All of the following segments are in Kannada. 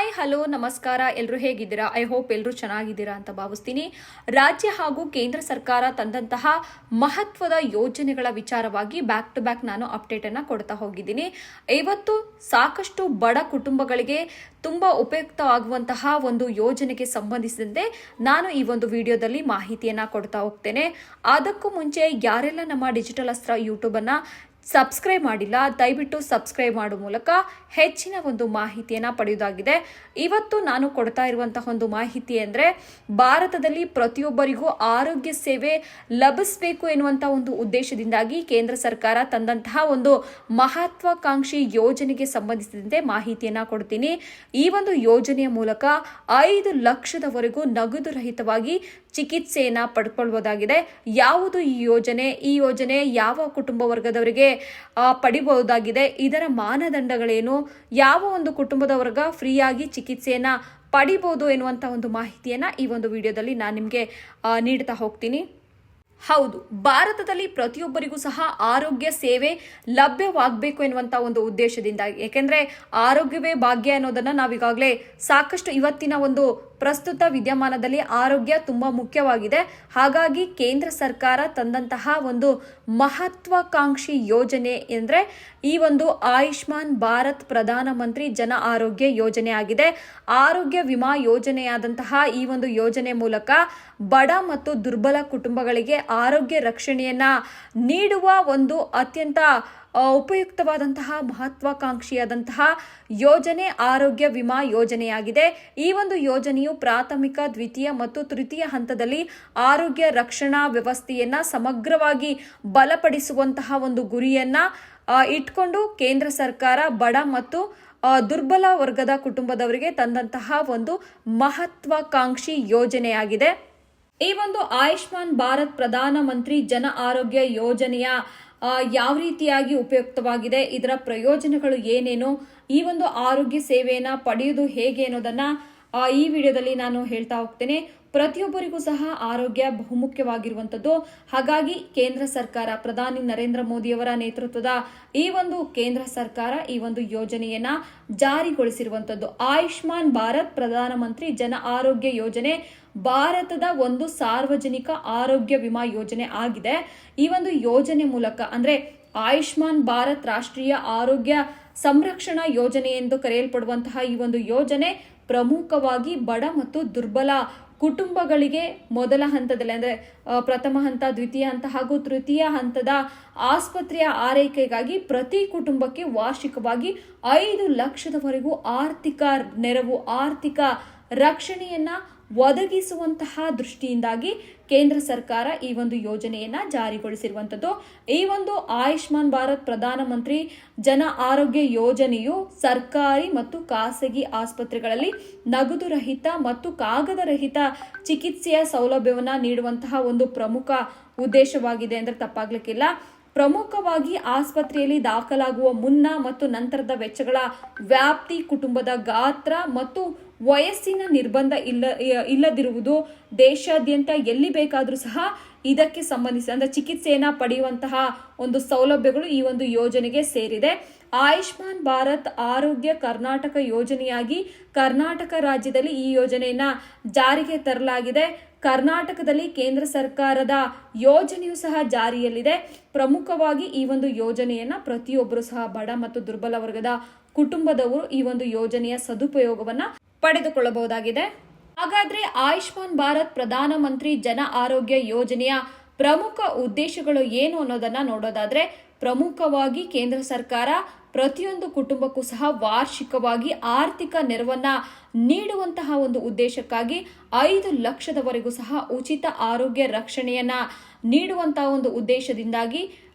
ಹಾಯ್ ಹಲೋ ನಮಸ್ಕಾರ. ಎಲ್ಲರೂ ಹೇಗಿದ್ದೀರಾ? ಐ ಹೋಪ್ ಎಲ್ಲರೂ ಚೆನ್ನಾಗಿದ್ದೀರಾ ಅಂತ ಭಾವಿಸ್ತೀನಿ. ರಾಜ್ಯ ಹಾಗೂ ಕೇಂದ್ರ ಸರ್ಕಾರ ತಂದಂತಹ ಮಹತ್ವದ ಯೋಜನೆಗಳ ವಿಚಾರವಾಗಿ ಬ್ಯಾಕ್ ಟು ಬ್ಯಾಕ್ ನಾನು ಅಪ್ಡೇಟ್ ಅನ್ನ ಕೊಡ್ತಾ ಹೋಗಿದ್ದೀನಿ. ಇವತ್ತು ಸಾಕಷ್ಟು ಬಡ ಕುಟುಂಬಗಳಿಗೆ ತುಂಬಾ ಉಪಯುಕ್ತವಾಗುವಂತಹ ಒಂದು ಯೋಜನೆಗೆ ಸಂಬಂಧಿಸಿದಂತೆ ನಾನು ಈ ಒಂದು ವಿಡಿಯೋದಲ್ಲಿ ಮಾಹಿತಿಯನ್ನ ಕೊಡ್ತಾ ಹೋಗ್ತೇನೆ. ಅದಕ್ಕೂ ಮುಂಚೆ ಯಾರೆಲ್ಲ ನಮ್ಮ ಡಿಜಿಟಲ್ ಅಸ್ತ್ರ ಯೂಟ್ಯೂಬ್ ಅನ್ನ ಸಬ್ಸ್ಕ್ರೈಬ್ ಮಾಡಿಲ್ಲ, ದಯವಿಟ್ಟು ಸಬ್ಸ್ಕ್ರೈಬ್ ಮಾಡುವ ಮೂಲಕ ಹೆಚ್ಚಿನ ಒಂದು ಮಾಹಿತಿಯನ್ನು ಪಡೆಯುವುದಾಗಿದೆ. ಇವತ್ತು ನಾನು ಕೊಡ್ತಾ ಇರುವಂತಹ ಒಂದು ಮಾಹಿತಿ ಅಂದರೆ ಭಾರತದಲ್ಲಿ ಪ್ರತಿಯೊಬ್ಬರಿಗೂ ಆರೋಗ್ಯ ಸೇವೆ ಲಭಿಸಬೇಕು ಎನ್ನುವಂಥ ಒಂದು ಉದ್ದೇಶದಿಂದಾಗಿ ಕೇಂದ್ರ ಸರ್ಕಾರ ತಂದಂತಹ ಒಂದು ಮಹತ್ವಾಕಾಂಕ್ಷಿ ಯೋಜನೆಗೆ ಸಂಬಂಧಿಸಿದಂತೆ ಮಾಹಿತಿಯನ್ನು ಕೊಡ್ತೀನಿ. ಈ ಒಂದು ಯೋಜನೆಯ ಮೂಲಕ 5 ಲಕ್ಷದವರೆಗೂ ನಗದು ರಹಿತವಾಗಿ ಚಿಕಿತ್ಸೆಯನ್ನು ಪಡ್ಕೊಳ್ಬಹುದಾಗಿದೆ. ಯಾವುದು ಈ ಯೋಜನೆ ಯಾವ ಕುಟುಂಬ ವರ್ಗದವರಿಗೆ ಪಡಿಬಹುದಾಗಿದೆ, ಇದರ ಮಾನದಂಡಗಳೇನು, ಯಾವ ಒಂದು ಕುಟುಂಬದ ವರ್ಗ ಫ್ರೀಯಾಗಿ ಚಿಕಿತ್ಸೆಯನ್ನ ಪಡಿಬಹುದು ಎನ್ನುವಂತ ಒಂದು ಮಾಹಿತಿಯನ್ನ ಈ ಒಂದು ವಿಡಿಯೋದಲ್ಲಿ ನಾನು ನಿಮಗೆ ನೀಡ್ತಾ ಹೋಗ್ತೀನಿ. ಹೌದು, ಭಾರತದಲ್ಲಿ ಪ್ರತಿಯೊಬ್ಬರಿಗೂ ಸಹ ಆರೋಗ್ಯ ಸೇವೆ ಲಭ್ಯವಾಗಬೇಕು ಎನ್ನುವಂತ ಒಂದು ಉದ್ದೇಶದಿಂದ, ಏಕೆಂದ್ರೆ ಆರೋಗ್ಯವೇ ಭಾಗ್ಯ ಅನ್ನೋದನ್ನ ನಾವೀಗಾಗಲೇ ಸಾಕಷ್ಟು ಇವತ್ತಿನ ಒಂದು ಪ್ರಸ್ತುತ ವಿದ್ಯಮಾನದಲ್ಲಿ ಆರೋಗ್ಯ ತುಂಬಾ ಮುಖ್ಯವಾಗಿದೆ. ಹಾಗಾಗಿ ಕೇಂದ್ರ ಸರ್ಕಾರ ತಂದಂತಹ ಒಂದು ಮಹತ್ವಾಕಾಂಕ್ಷಿ ಯೋಜನೆ ಎಂದ್ರೆ ಈ ಒಂದು ಆಯುಷ್ಮಾನ್ ಭಾರತ್ ಪ್ರಧಾನಮಂತ್ರಿ ಜನ ಆರೋಗ್ಯ ಯೋಜನೆ ಆಗಿದೆ. ಆರೋಗ್ಯ ವಿಮಾ ಯೋಜನೆಯಾದಂತಹ ಈ ಒಂದು ಯೋಜನೆ ಮೂಲಕ ಬಡ ಮತ್ತು ದುರ್ಬಲ ಕುಟುಂಬಗಳಿಗೆ ಆರೋಗ್ಯ ರಕ್ಷಣೆಯನ್ನ ನೀಡುವ ಒಂದು ಅತ್ಯಂತ ಉಪಯುಕ್ತವಾದಂತಹ ಮಹತ್ವಾಕಾಂಕ್ಷಿಯಾದಂತಹ ಯೋಜನೆ ಆರೋಗ್ಯ ವಿಮಾ ಯೋಜನೆಯಾಗಿದೆ. ಈ ಒಂದು ಯೋಜನೆಯು ಪ್ರಾಥಮಿಕ, ದ್ವಿತೀಯ ಮತ್ತು ತೃತೀಯ ಹಂತದಲ್ಲಿ ಆರೋಗ್ಯ ರಕ್ಷಣಾ ವ್ಯವಸ್ಥೆಯನ್ನ ಸಮಗ್ರವಾಗಿ ಬಲಪಡಿಸುವಂತಹ ಒಂದು ಗುರಿಯನ್ನ ಇಟ್ಕೊಂಡು ಕೇಂದ್ರ ಸರ್ಕಾರ ಬಡ ಮತ್ತು ದುರ್ಬಲ ವರ್ಗದ ಕುಟುಂಬದವರಿಗೆ ತಂದಂತಹ ಒಂದು ಮಹತ್ವಾಕಾಂಕ್ಷಿ ಯೋಜನೆಯಾಗಿದೆ. ಈ ಒಂದು ಆಯುಷ್ಮಾನ್ ಭಾರತ್ ಪ್ರಧಾನಮಂತ್ರಿ ಜನ ಆರೋಗ್ಯ ಯೋಜನೆಯ ಯಾವ ರೀತಿಯಾಗಿ ಉಪಯುಕ್ತವಾಗಿದೆ, ಇದರ ಪ್ರಯೋಜನಗಳು ಏನೇನು, ಈ ಒಂದು ಆರೋಗ್ಯ ಸೇವೆಯನ್ನ ಪಡೆಯುವುದು ಹೇಗೆ ಅನ್ನೋದನ್ನ ಈ ವಿಡಿಯೋದಲ್ಲಿ ನಾನು ಹೇಳ್ತಾ ಹೋಗ್ತೇನೆ. ಪ್ರತಿಯೊಬ್ಬರಿಗೂ ಸಹ ಆರೋಗ್ಯ ಬಹುಮುಖ್ಯವಾಗಿರುವಂಥದ್ದು. ಹಾಗಾಗಿ ಕೇಂದ್ರ ಸರ್ಕಾರ, ಪ್ರಧಾನಿ ನರೇಂದ್ರ ಮೋದಿಯವರ ನೇತೃತ್ವದ ಈ ಒಂದು ಕೇಂದ್ರ ಸರ್ಕಾರ ಈ ಒಂದು ಯೋಜನೆಯನ್ನ ಜಾರಿಗೊಳಿಸಿರುವಂಥದ್ದು. ಆಯುಷ್ಮಾನ್ ಭಾರತ್ ಪ್ರಧಾನಮಂತ್ರಿ ಜನ ಆರೋಗ್ಯ ಯೋಜನೆ ಭಾರತದ ಒಂದು ಸಾರ್ವಜನಿಕ ಆರೋಗ್ಯ ವಿಮಾ ಯೋಜನೆ ಆಗಿದೆ. ಈ ಒಂದು ಯೋಜನೆ ಮೂಲಕ ಅಂದ್ರೆ ಆಯುಷ್ಮಾನ್ ಭಾರತ್ ರಾಷ್ಟ್ರೀಯ ಆರೋಗ್ಯ ಸಂರಕ್ಷಣಾ ಯೋಜನೆ ಎಂದು ಕರೆಯಲ್ಪಡುವಂತಹ ಈ ಒಂದು ಯೋಜನೆ ಪ್ರಮುಖವಾಗಿ ಬಡ ಮತ್ತು ದುರ್ಬಲ ಕುಟುಂಬಗಳಿಗೆ ಮೊದಲ ಹಂತದಲ್ಲಿ ಅಂದ್ರೆ ಪ್ರಥಮ ಹಂತ, ದ್ವಿತೀಯ ಹಂತ ಹಾಗೂ ತೃತೀಯ ಹಂತದ ಆಸ್ಪತ್ರೆಯ ಆರೈಕೆಗಾಗಿ ಪ್ರತಿ ಕುಟುಂಬಕ್ಕೆ ವಾರ್ಷಿಕವಾಗಿ 5 ಲಕ್ಷದವರೆಗೂ ಆರ್ಥಿಕ ನೆರವು, ಆರ್ಥಿಕ ರಕ್ಷಣೆಯನ್ನ ಒದಗಿಸುವಂತಹ ದೃಷ್ಟಿಯಿಂದಾಗಿ ಕೇಂದ್ರ ಸರ್ಕಾರ ಈ ಒಂದು ಯೋಜನೆಯನ್ನ ಜಾರಿಗೊಳಿಸಿರುವಂಥದ್ದು. ಈ ಒಂದು ಆಯುಷ್ಮಾನ್ ಭಾರತ್ ಪ್ರಧಾನಮಂತ್ರಿ ಜನ ಆರೋಗ್ಯ ಯೋಜನೆಯು ಸರ್ಕಾರಿ ಮತ್ತು ಖಾಸಗಿ ಆಸ್ಪತ್ರೆಗಳಲ್ಲಿ ನಗದು ರಹಿತ ಮತ್ತು ಕಾಗದ ರಹಿತ ಚಿಕಿತ್ಸೆಯ ಸೌಲಭ್ಯವನ್ನ ನೀಡುವಂತಹ ಒಂದು ಪ್ರಮುಖ ಉದ್ದೇಶವಾಗಿದೆ ಅಂದ್ರೆ ತಪ್ಪಾಗ್ಲಿಕ್ಕಿಲ್ಲ. ಪ್ರಮುಖವಾಗಿ ಆಸ್ಪತ್ರೆಯಲ್ಲಿ ದಾಖಲಾಗುವ ಮುನ್ನ ಮತ್ತು ನಂತರದ ವೆಚ್ಚಗಳ ವ್ಯಾಪ್ತಿ, ಕುಟುಂಬದ ಗಾತ್ರ ಮತ್ತು ವಯಸ್ಸಿನ ನಿರ್ಬಂಧ ಇಲ್ಲದಿರುವುದು, ದೇಶಾದ್ಯಂತ ಎಲ್ಲಿ ಬೇಕಾದರೂ ಸಹ ಇದಕ್ಕೆ ಸಂಬಂಧಿಸಿ ಅಂದ್ರೆ ಚಿಕಿತ್ಸೆಯನ್ನ ಪಡೆಯುವಂತಹ ಒಂದು ಸೌಲಭ್ಯಗಳು ಈ ಒಂದು ಯೋಜನೆಗೆ ಸೇರಿದೆ. ಆಯುಷ್ಮಾನ್ ಭಾರತ್ ಆರೋಗ್ಯ ಕರ್ನಾಟಕ ಯೋಜನೆಯಾಗಿ ಕರ್ನಾಟಕ ರಾಜ್ಯದಲ್ಲಿ ಈ ಯೋಜನೆಯನ್ನ ಜಾರಿಗೆ ತರಲಾಗಿದೆ. ಕರ್ನಾಟಕದಲ್ಲಿ ಕೇಂದ್ರ ಸರ್ಕಾರದ ಯೋಜನೆಯು ಸಹ ಜಾರಿಯಲ್ಲಿದೆ. ಪ್ರಮುಖವಾಗಿ ಈ ಒಂದು ಯೋಜನೆಯನ್ನ ಪ್ರತಿಯೊಬ್ಬರು ಸಹ ಬಡ ಮತ್ತು ದುರ್ಬಲ ವರ್ಗದ ಕುಟುಂಬದವರು ಈ ಒಂದು ಯೋಜನೆಯ ಸದುಪಯೋಗವನ್ನ ಪಡೆದುಕೊಳ್ಳಬಹುದಾಗಿದೆ. ಹಾಗಾದ್ರೆ ಆಯುಷ್ಮಾನ್ ಭಾರತ್ ಪ್ರಧಾನಮಂತ್ರಿ ಜನ ಆರೋಗ್ಯ ಯೋಜನೆಯ ಪ್ರಮುಖ ಉದ್ದೇಶಗಳು ಏನು ಅನ್ನೋದನ್ನ ನೋಡೋದಾದ್ರೆ, ಪ್ರಮುಖವಾಗಿ ಕೇಂದ್ರ ಸರ್ಕಾರ ಪ್ರತಿಯೊಂದು ಕುಟುಂಬಕ್ಕೂ ಸಹ ವಾರ್ಷಿಕವಾಗಿ ಆರ್ಥಿಕ ನೆರವನ್ನ ನೀಡುವಂತಹ ಒಂದು ಉದ್ದೇಶಕ್ಕಾಗಿ 5 ಲಕ್ಷದವರೆಗೂ ಸಹ ಉಚಿತ ಆರೋಗ್ಯ ರಕ್ಷಣೆಯನ್ನ ನೀಡುವಂತಹ ಒಂದು ಉದ್ದೇಶದಿಂದಾಗಿ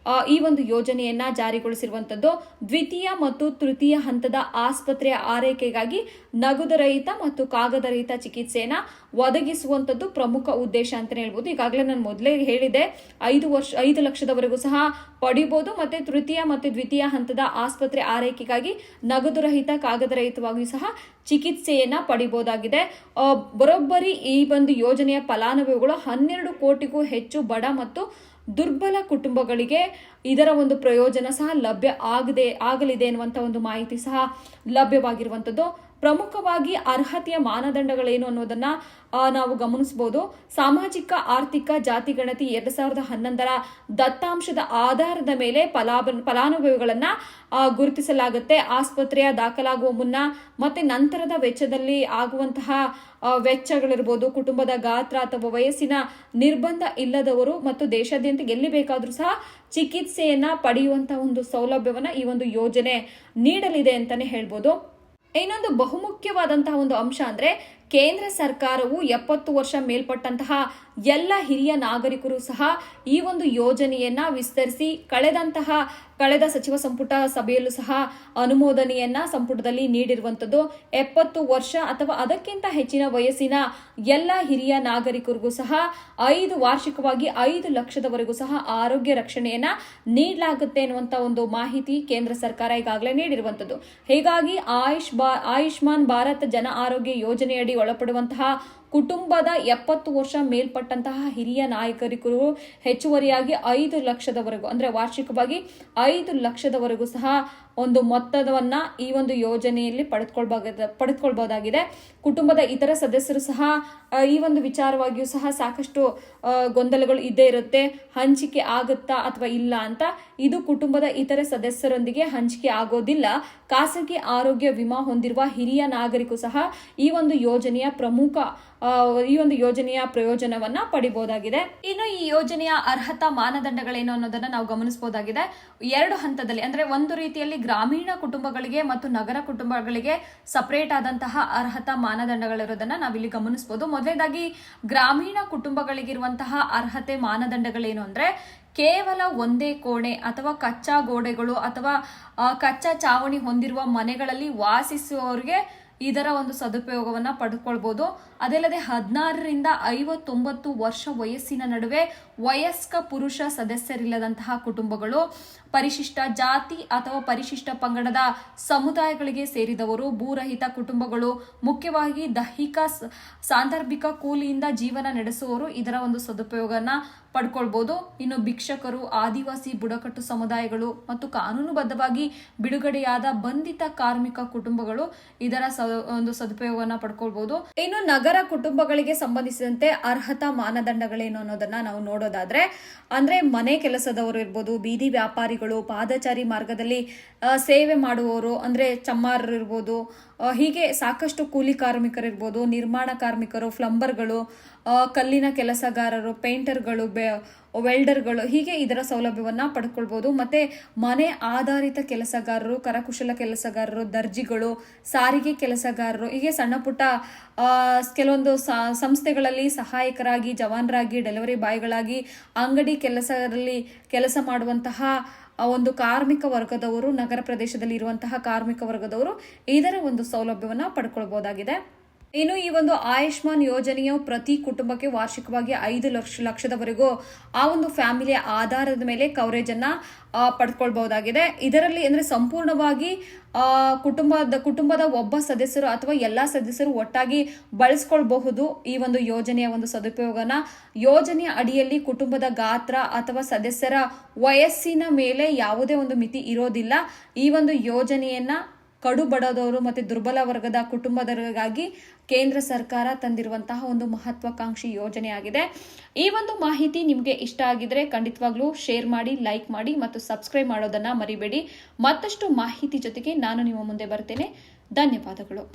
ಈ ಒಂದು ಯೋಜನೆಯನ್ನ ಜಾರಿಗೊಳಿಸಿರುವಂತದ್ದು. ದ್ವಿತೀಯ ಮತ್ತು ತೃತೀಯ ಹಂತದ ಆಸ್ಪತ್ರೆಯ ಆರೈಕೆಗಾಗಿ ನಗದು ರಹಿತ ಮತ್ತು ಕಾಗದ ರಹಿತ ಚಿಕಿತ್ಸೆಯನ್ನ ಒದಗಿಸುವಂತದ್ದು ಪ್ರಮುಖ ಉದ್ದೇಶ ಅಂತಾನೆ ಹೇಳ್ಬೋದು. ಈಗಾಗಲೇ ನಾನು ಮೊದಲೇ ಹೇಳಿದೆ, 5 ಲಕ್ಷದವರೆಗೂ ಸಹ ಪಡಿಬಹುದು. ಮತ್ತೆ ತೃತೀಯ ಮತ್ತು ದ್ವಿತೀಯ ಹಂತದ ಆಸ್ಪತ್ರೆ ಆರೈಕೆಗಾಗಿ ನಗದು ರಹಿತ, ಕಾಗದ ರಹಿತವಾಗಿಯೂ ಸಹ ಚಿಕಿತ್ಸೆಯನ್ನ ಪಡಿಬಹುದಾಗಿದೆ. ಬರೋಬ್ಬರಿ ಈ ಒಂದು ಯೋಜನೆಯ ಫಲಾನುಭವಿಗಳು 12 ಕೋಟಿಗೂ ಹೆಚ್ಚು ಬಡ ಮತ್ತು ದುರ್ಬಲ ಕುಟುಂಬಗಳಿಗೆ ಇದರ ಒಂದು ಪ್ರಯೋಜನ ಸಹ ಆಗಲಿದೆ ಎನ್ನುವಂತ ಒಂದು ಮಾಹಿತಿ ಸಹ ಲಭ್ಯವಾಗಿರುವಂತದ್ದು. ಪ್ರಮುಖವಾಗಿ ಅರ್ಹತೆಯ ಮಾನದಂಡಗಳೇನು ಅನ್ನೋದನ್ನ ನಾವು ಗಮನಿಸಬಹುದು. ಸಾಮಾಜಿಕ ಆರ್ಥಿಕ ಜಾತಿ ಗಣತಿ 2011ರ ದತ್ತಾಂಶದ ಆಧಾರದ ಮೇಲೆ ಫಲಾನುಭವಿಗಳನ್ನ ಗುರುತಿಸಲಾಗುತ್ತೆ. ಆಸ್ಪತ್ರೆಯ ದಾಖಲಾಗುವ ಮುನ್ನ ಮತ್ತೆ ನಂತರದ ವೆಚ್ಚದಲ್ಲಿ ಆಗುವಂತಹ ವೆಚ್ಚಗಳಿರ್ಬೋದು, ಕುಟುಂಬದ ಗಾತ್ರ ಅಥವಾ ವಯಸ್ಸಿನ ನಿರ್ಬಂಧ ಇಲ್ಲದವರು ಮತ್ತು ದೇಶಾದ್ಯಂತ ಎಲ್ಲಿ ಬೇಕಾದ್ರೂ ಸಹ ಚಿಕಿತ್ಸೆಯನ್ನ ಪಡೆಯುವಂತಹ ಒಂದು ಸೌಲಭ್ಯವನ್ನ ಈ ಒಂದು ಯೋಜನೆ ನೀಡಲಿದೆ ಅಂತಾನೆ ಹೇಳ್ಬೋದು. ಇನ್ನೊಂದು ಬಹುಮುಖ್ಯವಾದಂತಹ ಒಂದು ಅಂಶ ಅಂದ್ರೆ ಕೇಂದ್ರ ಸರ್ಕಾರವು 70 ವರ್ಷ ಮೇಲ್ಪಟ್ಟಂತಹ ಎಲ್ಲ ಹಿರಿಯ ನಾಗರಿಕರು ಸಹ ಈ ಒಂದು ಯೋಜನೆಯನ್ನ ವಿಸ್ತರಿಸಿ ಕಳೆದ ಸಚಿವ ಸಂಪುಟ ಸಭೆಯಲ್ಲೂ ಸಹ ಅನುಮೋದನೆಯನ್ನ ಸಂಪುಟದಲ್ಲಿ ನೀಡಿರುವಂತದ್ದು. 70 ವರ್ಷ ಅಥವಾ ಅದಕ್ಕಿಂತ ಹೆಚ್ಚಿನ ವಯಸ್ಸಿನ ಎಲ್ಲ ಹಿರಿಯ ನಾಗರಿಕರಿಗೂ ಸಹ ವಾರ್ಷಿಕವಾಗಿ 5 ಲಕ್ಷದವರೆಗೂ ಸಹ ಆರೋಗ್ಯ ರಕ್ಷಣೆಯನ್ನ ನೀಡಲಾಗುತ್ತೆ ಅನ್ನುವಂತ ಒಂದು ಮಾಹಿತಿ ಕೇಂದ್ರ ಸರ್ಕಾರ ಈಗಾಗಲೇ ನೀಡಿರುವಂತದ್ದು. ಹೀಗಾಗಿ ಆಯುಷ್ಮಾನ್ ಭಾರತ್ ಜನ ಆರೋಗ್ಯ ಯೋಜನೆಯಡಿ ಒಳಪಡುವಂತಹ ಕುಟುಂಬದ 70 ವರ್ಷ ಮೇಲ್ಪಟ್ಟಂತಹ ಹಿರಿಯ ನಾಗರಿಕರು ಹೆಚ್ಚುವರಿಯಾಗಿ 5 ಲಕ್ಷದವರೆಗೂ ಅಂದ್ರೆ ವಾರ್ಷಿಕವಾಗಿ 5 ಲಕ್ಷದವರೆಗೂ ಸಹ ಒಂದು ಮೊತ್ತವನ್ನ ಈ ಒಂದು ಯೋಜನೆಯಲ್ಲಿ ಪಡೆದುಕೊಳ್ಬಹುದಾಗಿದೆ. ಕುಟುಂಬದ ಇತರ ಸದಸ್ಯರು ಸಹ ಈ ಒಂದು ವಿಚಾರವಾಗಿಯೂ ಸಹ ಸಾಕಷ್ಟು ಗೊಂದಲಗಳು ಇದ್ದೇ ಇರುತ್ತೆ. ಹಂಚಿಕೆ ಆಗುತ್ತಾ ಅಥವಾ ಇಲ್ಲ ಅಂತ. ಇದು ಕುಟುಂಬದ ಇತರ ಸದಸ್ಯರೊಂದಿಗೆ ಹಂಚಿಕೆ ಆಗೋದಿಲ್ಲ. ಖಾಸಗಿ ಆರೋಗ್ಯ ವಿಮಾ ಹೊಂದಿರುವ ಹಿರಿಯ ನಾಗರಿಕರು ಸಹ ಈ ಒಂದು ಯೋಜನೆಯ ಪ್ರಯೋಜನವನ್ನ ಪಡಿಬಹುದಾಗಿದೆ. ಇನ್ನು ಈ ಯೋಜನೆಯ ಅರ್ಹತಾ ಮಾನದಂಡಗಳೇನು ಅನ್ನೋದನ್ನ ನಾವು ಗಮನಿಸಬಹುದಾಗಿದೆ. 2 ಹಂತದಲ್ಲಿ ಅಂದ್ರೆ ಒಂದು ರೀತಿಯಲ್ಲಿ ಗ್ರಾಮೀಣ ಕುಟುಂಬಗಳಿಗೆ ಮತ್ತು ನಗರ ಕುಟುಂಬಗಳಿಗೆ ಸಪರೇಟ್ ಆದಂತಹ ಅರ್ಹತಾ ಮಾನದಂಡಗಳಿರೋದನ್ನ ನಾವಿಲ್ಲಿ ಗಮನಿಸಬಹುದು. ಮೊದಲನೇದಾಗಿ ಗ್ರಾಮೀಣ ಕುಟುಂಬಗಳಿಗಿರುವಂತಹ ಅರ್ಹತೆ ಮಾನದಂಡಗಳೇನು ಅಂದ್ರೆ ಕೇವಲ ಒಂದೇ ಕೋಣೆ ಅಥವಾ ಕಚ್ಚಾ ಗೋಡೆಗಳು ಅಥವಾ ಕಚ್ಚಾ ಚಾವಣಿ ಹೊಂದಿರುವ ಮನೆಗಳಲ್ಲಿ ವಾಸಿಸುವವರಿಗೆ ಇದರ ಒಂದು ಸದುಪಯೋಗವನ್ನ ಪಡೆದುಕೊಳ್ಬಹುದು. ಅದಲ್ಲದೆ 16ರಿಂದ 59 ವರ್ಷ ವಯಸ್ಸಿನ ನಡುವೆ ವಯಸ್ಕ ಪುರುಷ ಸದಸ್ಯರಿಲ್ಲದಂತಹ ಕುಟುಂಬಗಳು, ಪರಿಶಿಷ್ಟ ಜಾತಿ ಅಥವಾ ಪರಿಶಿಷ್ಟ ಪಂಗಡದ ಸಮುದಾಯಗಳಿಗೆ ಸೇರಿದವರು, ಭೂರಹಿತ ಕುಟುಂಬಗಳು, ಮುಖ್ಯವಾಗಿ ದೈಹಿಕ ಸಾಂದರ್ಭಿಕ ಕೂಲಿಯಿಂದ ಜೀವನ ನಡೆಸುವವರು ಇದರ ಒಂದು ಸದುಪಯೋಗನ ಪಡ್ಕೊಳ್ಬಹುದು. ಇನ್ನು ಭಿಕ್ಷಕರು, ಆದಿವಾಸಿ ಬುಡಕಟ್ಟು ಸಮುದಾಯಗಳು ಮತ್ತು ಕಾನೂನುಬದ್ಧವಾಗಿ ಬಿಡುಗಡೆಯಾದ ಬಂಧಿತ ಕಾರ್ಮಿಕ ಕುಟುಂಬಗಳು ಇದರ ಒಂದು ಸದುಪಯೋಗವನ್ನ ಪಡ್ಕೊಳ್ಬಹುದು. ಇನ್ನು ನಗರ ಕುಟುಂಬಗಳಿಗೆ ಸಂಬಂಧಿಸಿದಂತೆ ಅರ್ಹತಾ ಮಾನದಂಡಗಳೇನು ಅನ್ನೋದನ್ನ ನಾವು ನೋಡೋದಾದ್ರೆ ಅಂದ್ರೆ ಮನೆ ಕೆಲಸದವರು ಇರ್ಬೋದು, ಬೀದಿ ವ್ಯಾಪಾರಿಗಳು, ಪಾದಚಾರಿ ಮಾರ್ಗದಲ್ಲಿ ಸೇವೆ ಮಾಡುವವರು ಅಂದ್ರೆ ಚಮ್ಮಾರರು ಇರ್ಬೋದು, ಹೀಗೆ ಸಾಕಷ್ಟು ಕೂಲಿ ಕಾರ್ಮಿಕರಿರ್ಬೋದು, ನಿರ್ಮಾಣ ಕಾರ್ಮಿಕರು, ಪ್ಲಂಬರ್ಗಳು, ಕಲ್ಲಿನ ಕೆಲಸಗಾರರು, ಪೇಂಟರ್ಗಳು, ವೆಲ್ಡರ್ಗಳು, ಹೀಗೆ ಇದರ ಸೌಲಭ್ಯವನ್ನ ಪಡ್ಕೊಳ್ಬಹುದು. ಮತ್ತೆ ಮನೆ ಆಧಾರಿತ ಕೆಲಸಗಾರರು, ಕರಕುಶಲ ಕೆಲಸಗಾರರು, ದರ್ಜಿಗಳು, ಸಾರಿಗೆ ಕೆಲಸಗಾರರು, ಹೀಗೆ ಸಣ್ಣ ಪುಟ್ಟ ಕೆಲವೊಂದು ಸಂಸ್ಥೆಗಳಲ್ಲಿ ಸಹಾಯಕರಾಗಿ, ಜವಾನರಾಗಿ, ಡೆಲಿವರಿ ಬಾಯ್ಗಳಾಗಿ, ಅಂಗಡಿ ಕೆಲಸದಲ್ಲಿ ಕೆಲಸ ಮಾಡುವಂತಹ ಒಂದು ಕಾರ್ಮಿಕ ವರ್ಗದವರು, ನಗರ ಪ್ರದೇಶದಲ್ಲಿ ಇರುವಂತಹ ಕಾರ್ಮಿಕ ವರ್ಗದವರು ಇದರ ಒಂದು ಸೌಲಭ್ಯವನ್ನ ಪಡ್ಕೊಳ್ಬಹುದಾಗಿದೆ. ಇನ್ನು ಈ ಒಂದು ಆಯುಷ್ಮಾನ್ ಯೋಜನೆಯು ಪ್ರತಿ ಕುಟುಂಬಕ್ಕೆ ವಾರ್ಷಿಕವಾಗಿ 5 ಲಕ್ಷದವರೆಗೂ ಆ ಒಂದು ಫ್ಯಾಮಿಲಿಯ ಆಧಾರದ ಮೇಲೆ ಕವರೇಜ್ ಅನ್ನ ಪಡ್ಕೊಳ್ಬಹುದಾಗಿದೆ. ಇದರಲ್ಲಿ ಅಂದ್ರೆ ಸಂಪೂರ್ಣವಾಗಿ ಕುಟುಂಬದ ಒಬ್ಬ ಸದಸ್ಯರು ಅಥವಾ ಎಲ್ಲಾ ಸದಸ್ಯರು ಒಟ್ಟಾಗಿ ಬಳಸ್ಕೊಳ್ಬಹುದು ಈ ಒಂದು ಯೋಜನೆಯ ಒಂದು ಸದುಪಯೋಗನ. ಯೋಜನೆಯ ಅಡಿಯಲ್ಲಿ ಕುಟುಂಬದ ಗಾತ್ರ ಅಥವಾ ಸದಸ್ಯರ ವಯಸ್ಸಿನ ಮೇಲೆ ಯಾವುದೇ ಒಂದು ಮಿತಿ ಇರೋದಿಲ್ಲ. ಈ ಒಂದು ಯೋಜನೆಯನ್ನ ಕಡು ಬಡದವರು ಮತ್ತು ದುರ್ಬಲ ವರ್ಗದ ಕುಟುಂಬದವರಿಗಾಗಿ ಕೇಂದ್ರ ಸರ್ಕಾರ ತಂದಿರುವಂತಹ ಒಂದು ಮಹತ್ವಾಕಾಂಕ್ಷಿ ಯೋಜನೆಯಾಗಿದೆ. ಈ ಒಂದು ಮಾಹಿತಿ ನಿಮಗೆ ಇಷ್ಟ ಆಗಿದ್ರೆ ಖಂಡಿತವಾಗ್ಲೂ ಶೇರ್ ಮಾಡಿ, ಲೈಕ್ ಮಾಡಿ ಮತ್ತು ಸಬ್ಸ್ಕ್ರೈಬ್ ಮಾಡೋದನ್ನ ಮರಿಬೇಡಿ. ಮತ್ತಷ್ಟು ಮಾಹಿತಿ ಜೊತೆಗೆ ನಾನು ನಿಮ್ಮ ಮುಂದೆ ಬರ್ತೇನೆ. ಧನ್ಯವಾದಗಳು.